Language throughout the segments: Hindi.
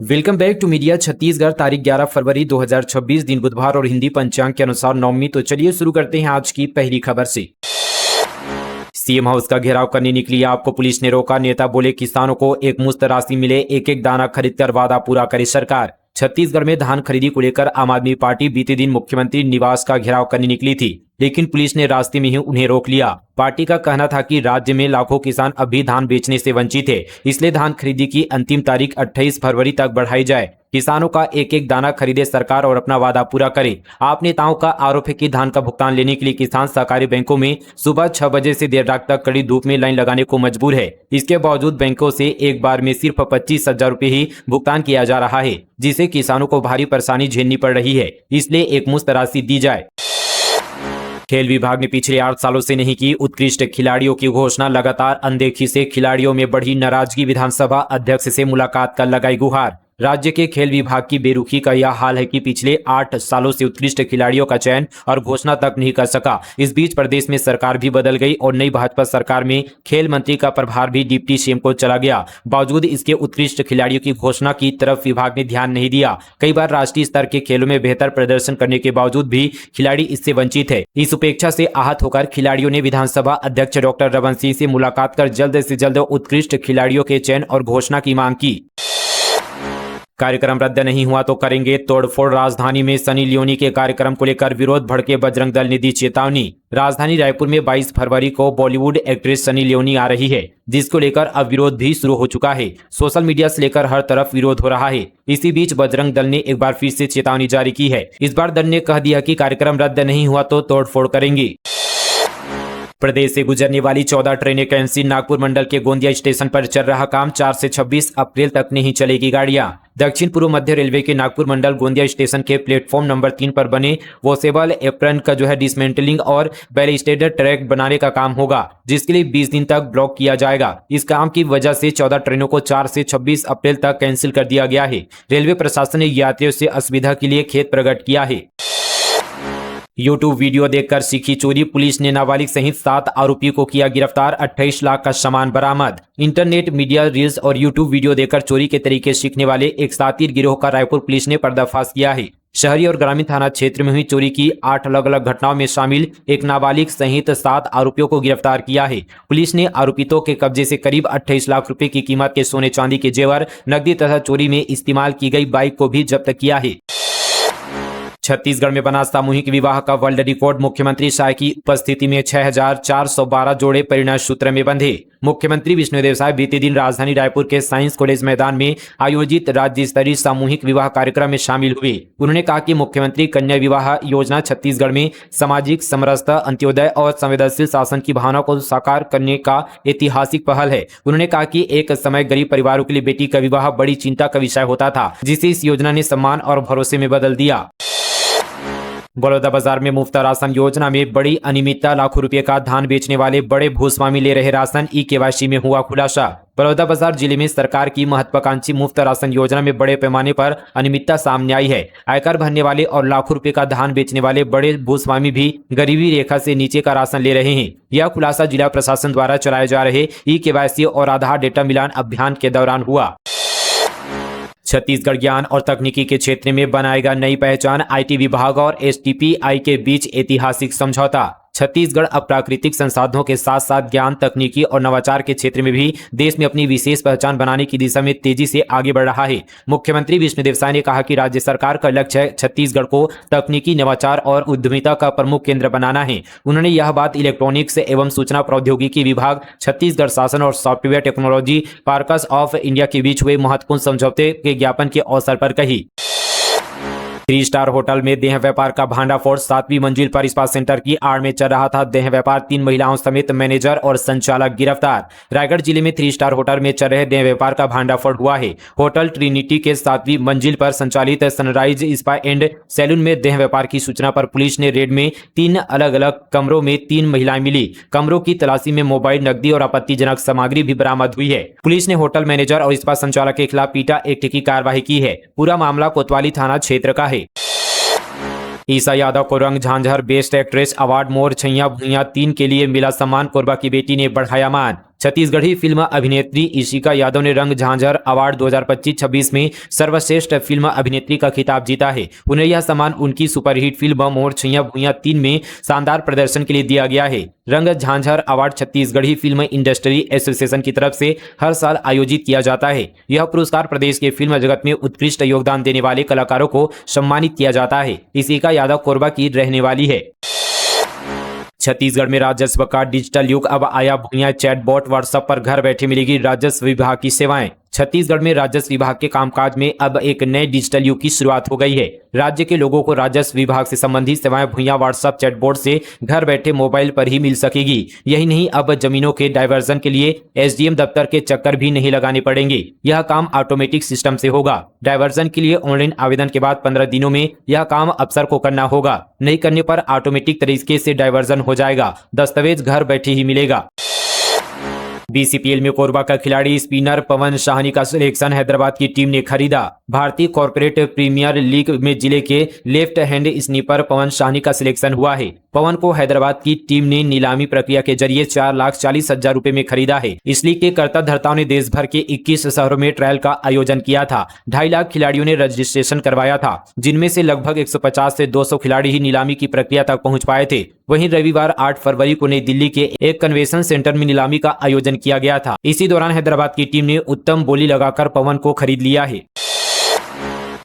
Welcome back to media Chhattisgarh. तारीख 11 फरवरी 2026 दिन बुधवार और हिंदी पंचांग के अनुसार नवमी। तो चलिए शुरू करते हैं आज की पहली खबर से। सीएम हाउस का घेराव करने निकली आपको पुलिस ने रोका। नेता बोले किसानों को एक मुश्त राशि मिले, एक एक दाना खरीदकर वादा पूरा करे सरकार। छत्तीसगढ़ में धान खरीदी को लेकर आम आदमी पार्टी बीते दिन मुख्यमंत्री निवास का घेराव करने निकली थी, लेकिन पुलिस ने रास्ते में ही उन्हें रोक लिया। पार्टी का कहना था कि राज्य में लाखों किसान अभी धान बेचने से वंचित है, इसलिए धान खरीदी की अंतिम तारीख 28 फरवरी तक बढ़ाई जाए। किसानों का एक एक दाना खरीदे सरकार और अपना वादा पूरा करे। आप नेताओं का आरोप है कि धान का भुगतान लेने के लिए किसान सहकारी बैंकों में सुबह 6 बजे से देर रात तक कड़ी धूप में लाइन लगाने को मजबूर है। इसके बावजूद बैंकों से एक बार में सिर्फ 25,000 रुपये ही भुगतान किया जा रहा है, जिसे किसानों को भारी परेशानी झेलनी पड़ रही है। इसलिए एक मुश्त राशि दी जाए। खेल विभाग ने पिछले 8 सालों से नहीं की उत्कृष्ट खिलाड़ियों की घोषणा। लगातार अनदेखी से खिलाड़ियों में बढ़ी नाराजगी। विधानसभा अध्यक्ष से मुलाकात कर लगाई गुहार। राज्य के खेल विभाग की बेरुखी का यह हाल है कि पिछले 8 सालों से उत्कृष्ट खिलाड़ियों का चयन और घोषणा तक नहीं कर सका। इस बीच प्रदेश में सरकार भी बदल गई और नई भाजपा सरकार में खेल मंत्री का प्रभार भी डिप्टी सीएम को चला गया। बावजूद इसके उत्कृष्ट खिलाड़ियों की घोषणा की तरफ विभाग ने ध्यान नहीं दिया। कई बार राष्ट्रीय स्तर के खेलों में बेहतर प्रदर्शन करने के बावजूद भी खिलाड़ी इससे वंचित है। इस उपेक्षा से आहत होकर खिलाड़ियों ने विधानसभा अध्यक्ष डॉक्टर रमन सिंह से मुलाकात कर जल्द से जल्द उत्कृष्ट खिलाड़ियों के चयन और घोषणा की मांग की। कार्यक्रम रद्द नहीं हुआ तो करेंगे तोड़फोड़। राजधानी में सनी लियोनी के कार्यक्रम को लेकर विरोध। भड़के बजरंग दल ने दी चेतावनी। राजधानी रायपुर में 22 फरवरी को बॉलीवुड एक्ट्रेस सनी लियोनी आ रही है, जिसको लेकर अब विरोध भी शुरू हो चुका है। सोशल मीडिया से लेकर हर तरफ विरोध हो रहा है। इसी बीच बजरंग दल ने एक बार फिर से चेतावनी जारी की है। इस बार दल ने कह दिया कि कार्यक्रम रद्द नहीं हुआ तो तोड़फोड़ करेंगे। प्रदेश से गुजरने वाली 14 ट्रेनें कैंसिल। नागपुर मंडल के गोंदिया स्टेशन पर चल रहा काम। 4 से 26 अप्रैल तक नहीं चलेगी गाड़ियां। दक्षिण पूर्व मध्य रेलवे के नागपुर मंडल गोंदिया स्टेशन के प्लेटफॉर्म नंबर 3 पर बने वॉशेबल एप्रन का डिसमेंटलिंग और बैरिस्टेड ट्रैक बनाने का काम होगा, जिसके लिए 20 दिन तक ब्लॉक किया जाएगा। इस काम की वजह से 14 ट्रेनों को 4 से 26 अप्रैल तक कैंसिल कर दिया गया है। रेलवे प्रशासन ने यात्रियों से असुविधा के लिए खेद प्रकट किया है। यूट्यूब वीडियो देखकर सीखी चोरी। पुलिस ने नाबालिग सहित 7 आरोपियों को किया गिरफ्तार। 28 लाख का सामान बरामद। इंटरनेट मीडिया रील्स और यूट्यूब वीडियो देखकर चोरी के तरीके सीखने वाले एक शातिर गिरोह का रायपुर पुलिस ने पर्दाफाश किया है। शहरी और ग्रामीण थाना क्षेत्र में हुई चोरी की 8 अलग अलग घटनाओं में शामिल एक नाबालिग सहित 7 आरोपियों को गिरफ्तार किया है। पुलिस ने आरोपितों के कब्जे से करीब 28 लाख रुपए की कीमत के सोने चांदी के जेवर, नकदी तथा चोरी में इस्तेमाल की गई बाइक को भी जब्त किया है। छत्तीसगढ़ में बना सामूहिक विवाह का वर्ल्ड रिकॉर्ड। मुख्यमंत्री शाह की उपस्थिति में 6,412 जोड़े परिणय सूत्र में बंधे। मुख्यमंत्री विष्णुदेव साय बीते दिन राजधानी रायपुर के साइंस कॉलेज मैदान में आयोजित राज्य स्तरीय सामूहिक विवाह कार्यक्रम में शामिल हुए। उन्होंने कहा कि मुख्यमंत्री कन्या विवाह योजना छत्तीसगढ़ में सामाजिक समरसता, अंत्योदय और संवेदनशील शासन की भावना को साकार करने का ऐतिहासिक पहल है। उन्होंने कहा कि एक समय गरीब परिवारों के लिए बेटी का विवाह बड़ी चिंता का विषय होता था, जिसे इस योजना ने सम्मान और भरोसे में बदल दिया। बलौदाबाजार में मुफ्त राशन योजना में बड़ी अनियमितता। लाखों रुपए का धान बेचने वाले बड़े भूस्वामी ले रहे राशन। ई-केवाईसी में हुआ खुलासा। बलौदाबाजार जिले में सरकार की महत्वाकांक्षी मुफ्त राशन योजना में बड़े पैमाने पर अनियमितता सामने आई है। आयकर भरने वाले और लाखों रुपए का धान बेचने वाले बड़े भूस्वामी भी गरीबी रेखा से नीचे का राशन ले रहे हैं। यह खुलासा जिला प्रशासन द्वारा चलाए जा रहे ई-केवाईसी और आधार डेटा मिलान अभियान के दौरान हुआ। छत्तीसगढ़ ज्ञान और तकनीकी के क्षेत्र में बनाएगा नई पहचान। आईटी विभाग और एसटीपीआई के बीच ऐतिहासिक समझौता। छत्तीसगढ़ अब प्राकृतिक संसाधनों के साथ साथ ज्ञान, तकनीकी और नवाचार के क्षेत्र में भी देश में अपनी विशेष पहचान बनाने की दिशा में तेजी से आगे बढ़ रहा है। मुख्यमंत्री विष्णुदेव साय ने कहा कि राज्य सरकार का लक्ष्य है छत्तीसगढ़ को तकनीकी, नवाचार और उद्यमिता का प्रमुख केंद्र बनाना है। उन्होंने यह बात इलेक्ट्रॉनिक्स एवं सूचना प्रौद्योगिकी विभाग, छत्तीसगढ़ शासन और software technology parks of India के बीच हुए महत्वपूर्ण समझौते के ज्ञापन के अवसर पर कही। 3 स्टार होटल में देह व्यापार का भांडाफोड़। 7वीं मंजिल पर स्पा सेंटर की आड़ में चल रहा था देह व्यापार। 3 महिलाओं समेत मैनेजर और संचालक गिरफ्तार। रायगढ़ जिले में 3 स्टार होटल में चल रहे देह व्यापार का भांडाफोड़ हुआ है। होटल ट्रिनिटी के 7वीं मंजिल पर संचालित सनराइज स्पा एंड सैलून में देह व्यापार की सूचना पर पुलिस ने रेड में 3 अलग अलग कमरों में 3 महिलाएं मिली। कमरों की तलाशी में मोबाइल, नकदी और आपत्तिजनक सामग्री भी बरामद हुई है। पुलिस ने होटल मैनेजर और स्पा संचालक के खिलाफ पीटा एक्ट की कार्रवाई की है। पूरा मामला कोतवाली थाना क्षेत्र का है। ईसा यादव को रंग झांझर बेस्ट एक्ट्रेस अवार्ड। मोर छैया भुइयां 3 के लिए मिला सम्मान। कोरबा की बेटी ने बढ़ाया मान। छत्तीसगढ़ी फिल्म अभिनेत्री इशिका यादव ने रंग झांझर अवार्ड 2025-26 में सर्वश्रेष्ठ फिल्म अभिनेत्री का खिताब जीता है। उन्हें यह सम्मान उनकी सुपरहिट फिल्म मोर छैया भुइयां 3 में शानदार प्रदर्शन के लिए दिया गया है। Rang Jhanjhar award Chhattisgarhi film industry association की तरफ से हर साल आयोजित किया जाता है। यह पुरस्कार प्रदेश के फिल्म जगत में उत्कृष्ट योगदान देने वाले कलाकारों को सम्मानित किया जाता है। इशिका यादव कोरबा की रहने वाली है। छत्तीसगढ़ में राजस्व का डिजिटल युग अब आया भुइयां। चैटबॉट व्हाट्सएप पर घर बैठे मिलेगी राजस्व विभाग की सेवाएं। छत्तीसगढ़ में राजस्व विभाग के कामकाज में अब एक नए डिजिटल युग की शुरुआत हो गई है। राज्य के लोगों को राजस्व विभाग से संबंधित सेवाएं भुइयां व्हाट्सएप चैटबॉट से घर बैठे मोबाइल पर ही मिल सकेगी। यही नहीं, अब जमीनों के डायवर्जन के लिए एसडीएम दफ्तर के चक्कर भी नहीं लगाने पड़ेंगे। यह काम ऑटोमेटिक सिस्टम से होगा। डायवर्जन के लिए ऑनलाइन आवेदन के बाद 15 दिनों में यह काम अफसर को करना होगा। नहीं करने पर ऑटोमेटिक तरीके से डायवर्जन हो जाएगा। दस्तावेज घर बैठे ही मिलेगा। बीसीपीएल में कोरबा का खिलाड़ी स्पिनर पवन साहनी का सिलेक्शन हैदराबाद की टीम ने खरीदा। भारतीय कॉर्पोरेट प्रीमियर लीग में जिले के लेफ्ट हैंड स्नीपर पवन साहनी का सिलेक्शन हुआ है। पवन को हैदराबाद की टीम ने नीलामी प्रक्रिया के जरिए 4,40,000 रुपए में खरीदा है। इस लीग के कर्ता धर्ताओं ने देश भर के 21 शहरों में ट्रायल का आयोजन किया था। 2.5 लाख खिलाड़ियों ने रजिस्ट्रेशन करवाया था, जिनमें से लगभग 150 से 200 खिलाड़ी ही नीलामी की प्रक्रिया तक पहुंच पाए थे। वहीं रविवार 8 फरवरी को नई दिल्ली के एक कन्वेंशन सेंटर में नीलामी का आयोजन किया गया था। इसी दौरान हैदराबाद की टीम ने उत्तम बोली लगाकर पवन को खरीद लिया है।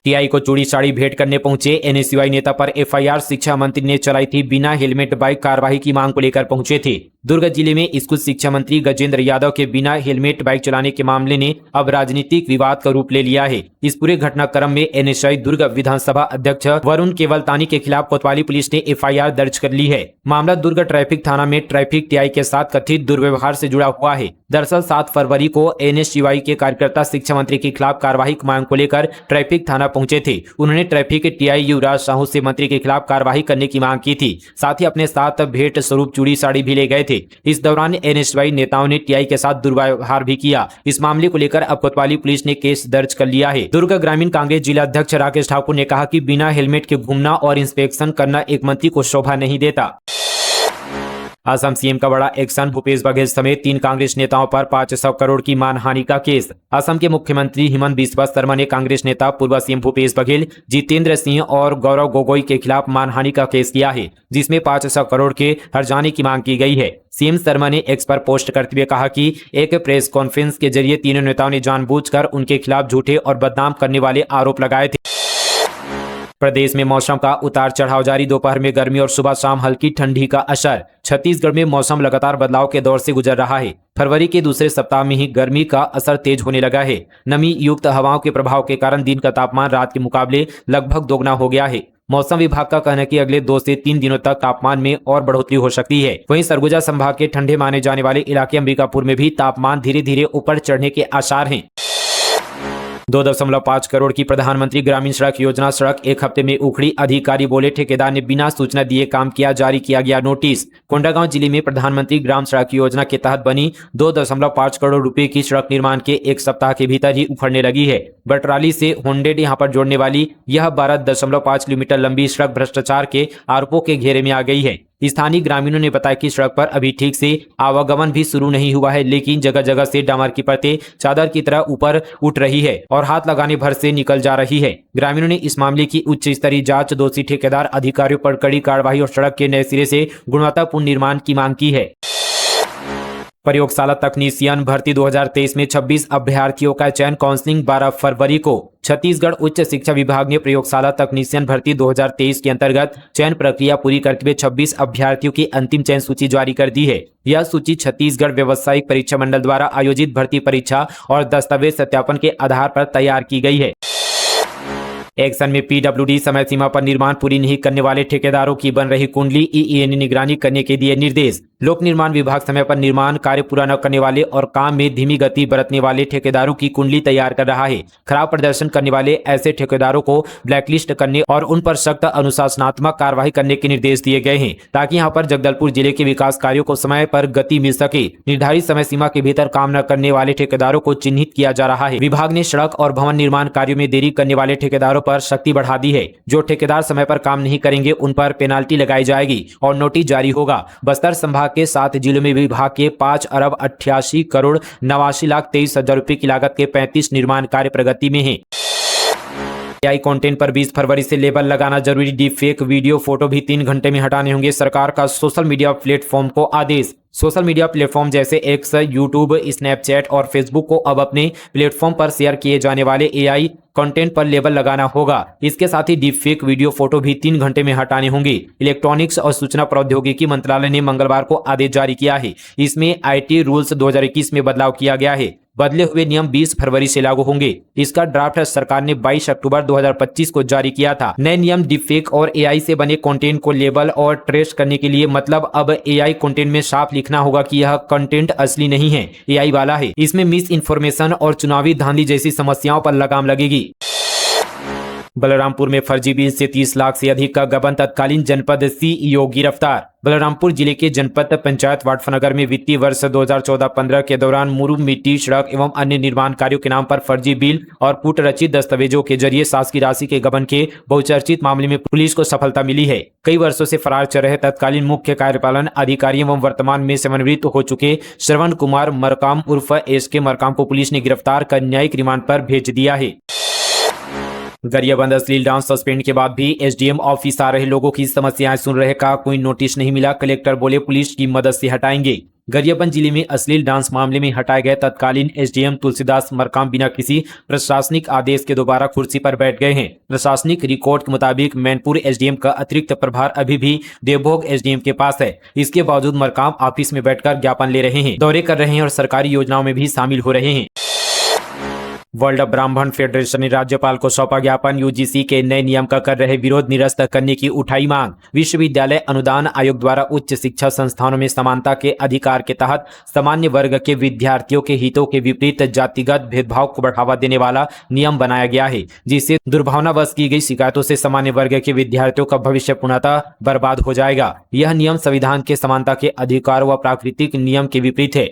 टीआई को चूड़ी साड़ी भेंट करने पहुंचे एनएसयूआई नेता पर एफआईआर। शिक्षा मंत्री ने चलाई थी बिना हेलमेट बाइक। कार्रवाई की मांग को लेकर पहुंचे थे। दुर्ग जिले में स्कूल शिक्षा मंत्री गजेंद्र यादव के बिना हेलमेट बाइक चलाने के मामले ने अब राजनीतिक विवाद का रूप ले लिया है। इस पूरे घटनाक्रम में एनएसयूआई दुर्ग विधानसभा अध्यक्ष वरुण केवलतानी के खिलाफ कोतवाली पुलिस ने एफआईआर दर्ज कर ली है। मामला दुर्ग ट्रैफिक थाना में ट्रैफिक टीआई के साथ कथित दुर्व्यवहार से जुड़ा हुआ है। दरअसल 7 फरवरी को एनएसयूआई के कार्यकर्ता शिक्षा मंत्री के खिलाफ कार्रवाई की मांग को लेकर ट्रैफिक थाना पहुंचे थे। उन्होंने ट्रैफिक टीआई युवराज साहू से मंत्री के खिलाफ कार्रवाई करने की मांग की थी। साथ ही अपने साथ भेंट स्वरूप चूड़ी साड़ी भी ले गए थे। इस दौरान एनएसयूआई नेताओं ने टीआई के साथ दुर्व्यवहार भी किया। इस मामले को लेकर अब कोतवाली पुलिस ने केस दर्ज कर लिया है। दुर्ग ग्रामीण कांग्रेस जिला अध्यक्ष राकेश ठाकुर ने कहा कि बिना हेलमेट के घूमना और इंस्पेक्शन करना एक मंत्री को शोभा नहीं देता। असम सीएम का बड़ा एक्शन। भूपेश बघेल समेत 3 कांग्रेस नेताओं पर 500 करोड़ की मानहानि का केस। असम के मुख्यमंत्री हिमंत बिस्वा शर्मा ने कांग्रेस नेता पूर्व सीएम भूपेश बघेल, जितेंद्र सिंह और गौरव गोगोई के खिलाफ मानहानि का केस किया है, जिसमें 500 करोड़ के हर्जाने की मांग की गई है। सीएम शर्मा ने एक्स पर पोस्ट करते हुए कहा कि एक प्रेस कॉन्फ्रेंस के जरिए तीनों नेताओं ने जानबूझकर उनके खिलाफ झूठे और बदनाम करने वाले आरोप लगाए थे। प्रदेश में मौसम का उतार चढ़ाव जारी। दोपहर में गर्मी और सुबह शाम हल्की ठंडी का असर। छत्तीसगढ़ में मौसम लगातार बदलाव के दौर से गुजर रहा है। फरवरी के दूसरे सप्ताह में ही गर्मी का असर तेज होने लगा है। नमी युक्त हवाओं के प्रभाव के कारण दिन का तापमान रात के मुकाबले लगभग दोगुना हो गया है। मौसम विभाग का कहना है कि अगले 2 से 3 दिनों तक तापमान में और बढ़ोतरी हो सकती है। वहीं सरगुजा संभाग के ठंडे माने जाने वाले इलाके अंबिकापुर में भी तापमान धीरे धीरे ऊपर चढ़ने के आसार हैं। 2.5 करोड़ की प्रधानमंत्री ग्रामीण सड़क योजना सड़क एक हफ्ते में उखड़ी। अधिकारी बोले ठेकेदार ने बिना सूचना दिए काम किया। जारी किया गया नोटिस। कोंडागांव जिले में प्रधानमंत्री ग्राम सड़क योजना के तहत बनी 2.5 करोड़ रुपए की सड़क निर्माण के 1 सप्ताह के भीतर ही उखड़ने लगी है। बटराली से होंडेड यहां पर जोड़ने वाली यह 12.5 किलोमीटर लंबी सड़क भ्रष्टाचार के आरोपों के घेरे में आ गई है। स्थानीय ग्रामीणों ने बताया कि सड़क पर अभी ठीक से आवागमन भी शुरू नहीं हुआ है, लेकिन जगह जगह से डामर की परतें चादर की तरह ऊपर उठ रही है और हाथ लगाने भर से निकल जा रही है। ग्रामीणों ने इस मामले की उच्च स्तरीय जांच, दोषी ठेकेदार अधिकारियों पर कड़ी कार्रवाई और सड़क के नए सिरे से गुणवत्तापूर्ण निर्माण की मांग की है। प्रयोगशाला तकनीशियन भर्ती 2023 में 26 अभ्यर्थियों का चयन। काउंसलिंग 12 फरवरी को। छत्तीसगढ़ उच्च शिक्षा विभाग ने प्रयोगशाला तकनीशियन भर्ती 2023 के अंतर्गत चयन प्रक्रिया पूरी करते हुए 26 अभ्यर्थियों की अंतिम चयन सूची जारी कर दी है। यह सूची छत्तीसगढ़ व्यावसायिक परीक्षा मंडल द्वारा आयोजित भर्ती परीक्षा और दस्तावेज सत्यापन के आधार पर तैयार की गई है। एक्शन में पीडब्ल्यूडी समय सीमा पर निर्माण पूरी नहीं करने वाले ठेकेदारों की बन रही कुंडली। ईईए ने निगरानी करने के दिए निर्देश। लोक निर्माण विभाग समय पर निर्माण कार्य पूरा न करने वाले और काम में धीमी गति बरतने वाले ठेकेदारों की कुंडली तैयार कर रहा है। खराब प्रदर्शन करने वाले ऐसे ठेकेदारों को ब्लैकलिस्ट करने और उन पर सख्त अनुशासनात्मक कार्रवाई करने के निर्देश दिए गए हैं, ताकि यहां पर जगदलपुर जिले के विकास कार्यों को समय पर गति मिल सके। निर्धारित समय सीमा के भीतर काम न करने वाले ठेकेदारों को चिन्हित किया जा रहा है। विभाग ने सड़क और भवन निर्माण कार्यों में देरी करने वाले ठेकेदारों पर सख्ती बढ़ा दी है। जो ठेकेदार समय पर काम नहीं करेंगे उन पर पेनाल्टी लगाई जाएगी और नोटिस जारी होगा। बस्तर संभाग के 7 जिलों में विभाग के 5 अरब 88 करोड़ 89 लाख 23 हजार रुपए की लागत के 35 निर्माण कार्य प्रगति में हैं। AI कंटेंट पर 20 फरवरी से लेबल लगाना जरूरी। डीप फेक वीडियो फोटो भी 3 घंटे में हटाने होंगे। सरकार का सोशल मीडिया प्लेटफॉर्म को आदेश। सोशल मीडिया प्लेटफॉर्म जैसे एक्स, यूट्यूब, स्नैपचैट और फेसबुक को अब अपने प्लेटफॉर्म पर शेयर किए जाने वाले AI कंटेंट पर लेबल लगाना होगा। इसके साथ ही डीप फेक वीडियो फोटो भी 3 घंटे में हटाने होंगे। इलेक्ट्रॉनिक्स और सूचना प्रौद्योगिकी मंत्रालय ने मंगलवार को आदेश जारी किया है। इसमें IT रूल्स 2021 में बदलाव किया गया है। बदले हुए नियम 20 फरवरी से लागू होंगे। इसका ड्राफ्ट सरकार ने 22 अक्टूबर 2025 को जारी किया था। नए नियम डीपफेक और AI से बने कंटेंट को लेबल और ट्रेस करने के लिए, मतलब अब AI कंटेंट में साफ लिखना होगा कि यह कंटेंट असली नहीं है, AI वाला है। इसमें मिस इन्फॉर्मेशन और चुनावी धांधली जैसी समस्याओं पर लगाम लगेगी। बलरामपुर में फर्जी बिल से 30 लाख से अधिक का गबन, तत्कालीन जनपद CEO गिरफ्तार। बलरामपुर जिले के जनपद पंचायत वाटफनगर में वित्तीय वर्ष 2014-15 के दौरान मुरुम, मिट्टी, सड़क एवं अन्य निर्माण कार्यों के नाम पर फर्जी बिल और कूटरचित दस्तावेजों के जरिए शासकीय राशि के गबन के बहुचर्चित मामले में पुलिस को सफलता मिली है। कई वर्षों से फरार चल रहे तत्कालीन मुख्य कार्यपालन अधिकारी एवं वर्तमान में सेवानिवृत्त हो चुके श्रवण कुमार मरकाम उर्फ SK मरकाम को पुलिस ने गिरफ्तार कर न्यायिक रिमांड पर भेज दिया है। गरियाबंद अश्लील डांस सस्पेंड के बाद भी SDM ऑफिस आ रहे लोगों की समस्याएं सुन रहे का कोई नोटिस नहीं मिला। कलेक्टर बोले पुलिस की मदद से हटाएंगे। गरियाबंद जिले में अश्लील डांस मामले में हटाए गए तत्कालीन SDM तुलसीदास मरकाम बिना किसी प्रशासनिक आदेश के दोबारा कुर्सी पर बैठ गए हैं। प्रशासनिक रिकॉर्ड के मुताबिक मैनपुर SDM का अतिरिक्त प्रभार अभी भी देवभोग SDM के पास है। इसके बावजूद मरकाम ऑफिस में बैठकर ज्ञापन ले रहे हैं, दौरे कर रहे हैं और सरकारी योजनाओं में भी शामिल हो रहे हैं। वर्ल्ड ब्राह्मण फेडरेशन ने राज्यपाल को सौंपा ज्ञापन। UGC के नए नियम का कर रहे विरोध निरस्त करने की उठाई मांग। विश्वविद्यालय अनुदान आयोग द्वारा उच्च शिक्षा संस्थानों में समानता के अधिकार के तहत सामान्य वर्ग के विद्यार्थियों के हितों के विपरीत जातिगत भेदभाव को बढ़ावा देने वाला नियम बनाया गया है, जिससे दुर्भावनावश की गई शिकायतों से सामान्य वर्ग के विद्यार्थियों का भविष्य पूर्णतः बर्बाद हो जाएगा। यह नियम संविधान के समानता के अधिकार व प्राकृतिक नियम के विपरीत है।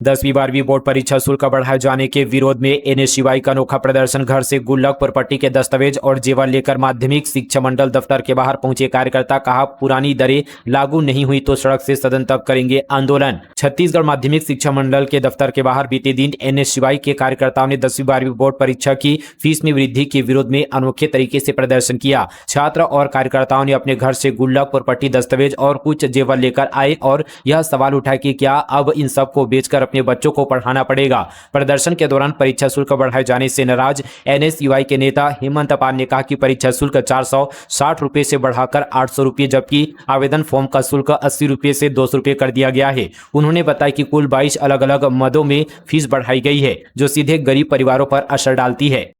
10वीं 12वीं बोर्ड परीक्षा शुल्क बढ़ाए जाने के विरोध में NSCY का अनोखा प्रदर्शन। घर से गुल्लक, प्रॉपर्टी के दस्तावेज और जेवर लेकर माध्यमिक शिक्षा मंडल दफ्तर के बाहर पहुंचे कार्यकर्ता। कहा पुरानी दरें लागू नहीं हुई तो सड़क से सदन तक करेंगे आंदोलन। छत्तीसगढ़ माध्यमिक शिक्षा मंडल के दफ्तर के बाहर बीते दिन NSCY के कार्यकर्ताओं ने 10वीं 12वीं बोर्ड परीक्षा की फीस में वृद्धि के विरोध में अनोखे तरीके से प्रदर्शन किया। छात्र और कार्यकर्ताओं ने अपने घर से गुल्लक, प्रॉपर्टी, दस्तावेज और कुछ जेवर लेकर आए और यह सवाल उठाया कि क्या अब इन सबको बेचकर अपने बच्चों को पढ़ाना पड़ेगा। प्रदर्शन के दौरान परीक्षा शुल्क बढ़ाए जाने से नाराज NSCY के नेता हेमंत पाल ने कहा कि परीक्षा शुल्क 460 रुपए से बढ़ाकर 800 रुपए, जबकि आवेदन फॉर्म का शुल्क 80 रुपए से 200 रुपए कर दिया गया है। उन्होंने बताया कि कुल 22 अलग अलग मदों में फीस बढ़ाई गई है, जो सीधे गरीब परिवारों पर असर डालती है।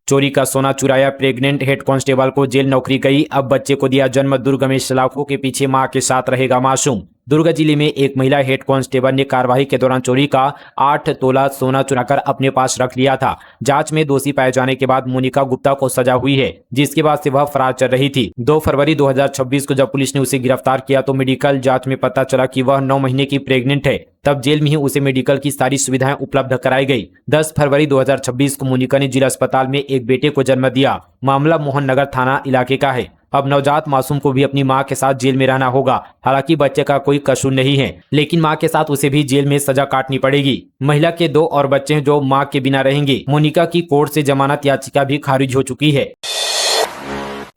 चोरी का सोना चुराया, प्रेग्नेंट हेड कांस्टेबल को जेल नौकरी गई। अब बच्चे को दिया जन्म। दुर्ग में सलाखों के पीछे मां के साथ रहेगा मासूम। दुर्ग जिले में एक महिला हेड कांस्टेबल ने कार्रवाई के दौरान चोरी का 8 तोला सोना चुराकर अपने पास रख लिया था। जांच में दोषी पाए जाने के बाद मोनिका गुप्ता को सजा हुई है, जिसके बाद से वह फरार चल रही थी। 2 फरवरी 2026 को जब पुलिस ने उसे गिरफ्तार किया तो मेडिकल जांच में पता चला कि वह 9 महीने की प्रेग्नेंट है। तब जेल में ही उसे मेडिकल की सारी सुविधाएं उपलब्ध कराई गई। 10 फरवरी 2026 को मोनिका ने जिला अस्पताल में एक बेटे को जन्म दिया। मामला मोहन नगर थाना इलाके का है। अब नवजात मासूम को भी अपनी मां के साथ जेल में रहना होगा। हालांकि बच्चे का कोई कसूर नहीं है, लेकिन मां के साथ उसे भी जेल में सजा काटनी पड़ेगी। महिला के 2 और बच्चे हैं जो मां के बिना रहेंगे। मोनिका की कोर्ट से जमानत याचिका भी खारिज हो चुकी है।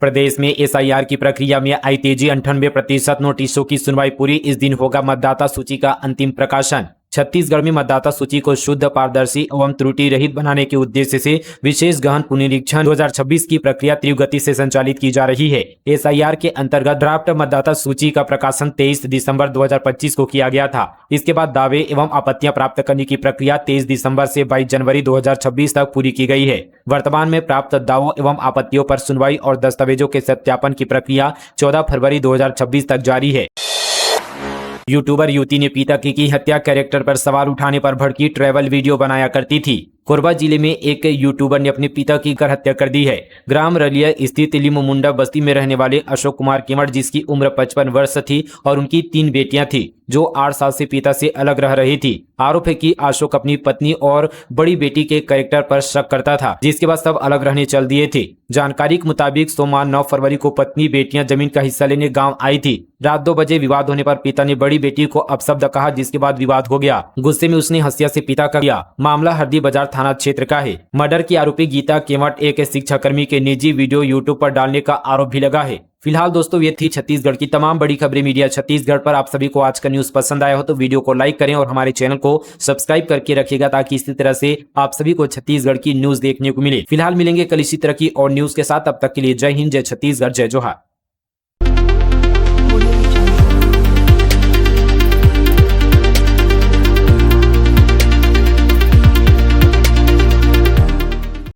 प्रदेश में SIR की प्रक्रिया में आई तेजी। 98% नोटिसों की सुनवाई पूरी। इस दिन होगा मतदाता सूची का अंतिम प्रकाशन। छत्तीसगढ़ में मतदाता सूची को शुद्ध, पारदर्शी एवं त्रुटि रहित बनाने के उद्देश्य से विशेष गहन पुनरीक्षण 2026 की प्रक्रिया तीव्र गति से संचालित की जा रही है। SIR के अंतर्गत ड्राफ्ट मतदाता सूची का प्रकाशन 23 दिसंबर 2025 को किया गया था। इसके बाद दावे एवं आपत्तियां प्राप्त करने की प्रक्रिया 23 दिसंबर से 22 जनवरी 2026 तक पूरी की गई है। वर्तमान में प्राप्त दावों एवं आपत्तियों पर सुनवाई और दस्तावेजों के सत्यापन की प्रक्रिया 14 फरवरी 2026 तक जारी है। यूट्यूबर युवती ने पिता की हत्या। कैरेक्टर पर सवाल उठाने पर भड़की। ट्रैवल वीडियो बनाया करती थी। कोरबा जिले में एक यूट्यूबर ने अपने पिता की कर हत्या कर दी है। ग्राम रलिया स्थित लिमोमुंडा बस्ती में रहने वाले अशोक कुमार केवट, जिसकी उम्र 55 वर्ष थी और उनकी 3 बेटियां थी, जो 8 साल से पिता से अलग रह रही थी। आरोप है कि अशोक अपनी पत्नी और बड़ी बेटी के कैरेक्टर पर शक करता था, जिसके बाद सब अलग रहने चल दिए थे। जानकारी के मुताबिक सोमवार 9 फरवरी को पत्नी बेटियां जमीन का हिस्सा लेने गांव आई थी। रात 2 बजे विवाद होने पर पिता ने बड़ी बेटी को अपशब्द कहा, जिसके बाद विवाद हो गया। गुस्से में उसने हंसिया से पिता का किया। मामला हरदी बाजार थाना क्षेत्र का है। मर्डर की आरोपी गीता केवट एक शिक्षाकर्मी के निजी वीडियो यूट्यूब पर डालने का आरोप भी लगा है। फिलहाल दोस्तों, ये थी छत्तीसगढ़ की तमाम बड़ी खबरें मीडिया छत्तीसगढ़ पर। आप सभी को आज का न्यूज पसंद आया हो तो वीडियो को लाइक करें और हमारे चैनल को सब्सक्राइब करके रखिएगा, ताकि इसी तरह से आप सभी को छत्तीसगढ़ की न्यूज देखने को मिले। फिलहाल मिलेंगे कल इसी तरह की और न्यूज के साथ। तब तक के लिए जय हिंद, जय छत्तीसगढ़, जय जोहार।